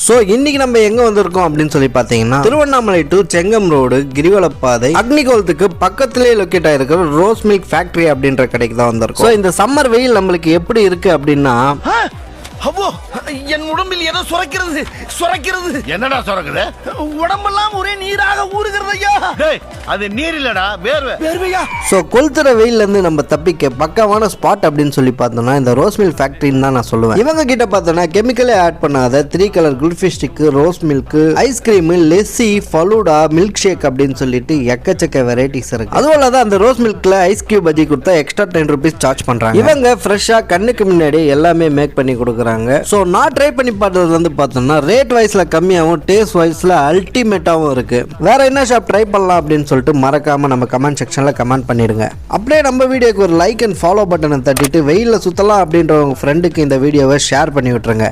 So இன்னைக்கு நம்ம எங்க வந்திருக்கோம் அப்படின்னு சொல்லி பாத்தீங்கன்னா திருவண்ணாமலை டு செங்கம் ரோடு கிரிவலப்பாதை அக்னிகோலத்துக்கு பக்கத்திலே லொக்கேட் ஆயிருக்கிற ரோஸ் மில்க் ஃபேக்டரி அப்படின்ற கடைக்கு தான் வந்திருக்கோம். இந்த சம்மர் வெயில் நம்மளுக்கு எப்படி இருக்கு அப்படின்னா அவ்வோ என் உடம்பில் ஏதோ சுரக்கிறது சுரக்கிறது. என்னடா சுரக்குது? உடம்பெல்லாம் ஒரே நீராக ஊறுகிறது ஐயா. டேய் அது நீர் இல்லடா வேர்வை. வேர்வையா? ஸோ கொளுத்துற வெயில்ல இருந்து நம்ம தப்பிக்க பக்கமான ஸ்பாட் அப்படின்னு சொல்லி பார்த்தோம்னா இந்த ரோஸ் மில்க் ஃபேக்டரின்னு தான் நான் சொல்லுவேன். இவங்க கிட்ட பார்த்தோம்னா கெமிக்கலே ஆட் பண்ணாத 3 colour kulfi stick, rose milk, ice cream, lassi, falooda, milk shake அப்படின்னு சொல்லிட்டு எக்கச்சக்க வெரைட்டிஸ் இருக்கு. அதுவும் தான் அந்த ரோஸ் மில்க்ல ஐஸ் கியூப் பஜ்ஜி கொடுத்தா எக்ஸ்ட்ரா 10 rupees சார்ஜ் பண்றாங்க. இவங்க ஃப்ரெஷ்ஷா கண்ணுக்கு முன்னாடி எல்லாமே மேக் பண்ணி கொடுக்குறாங்க. சோ நான் ட்ரை பண்ணி பார்த்தது வந்து பார்த்தோம்னா ரேட் வைஸ்ல கம்மியாகவும் டேஸ்ட் வைஸ்ல அல்டிமேட்டாகவும் இருக்கு. வேற என்ன ஷாப் ட்ரை பண்ணலாம் அப்படின்னு சொல்லிட்டு மறக்காம நம்ம கமெண்ட் செக்ஷன்ல கமெண்ட் பண்ணிடுங்க. அப்படியே நம்ம வீடியோக்கு ஒரு லைக் அண்ட் ஃபாலோ பட்டனை தட்டிட்டு வெயில்ல சுத்தலாம் அப்படின்ற உங்க ஃப்ரெண்டுக்கு இந்த வீடியோவை ஷேர் பண்ணி விட்டுருங்க.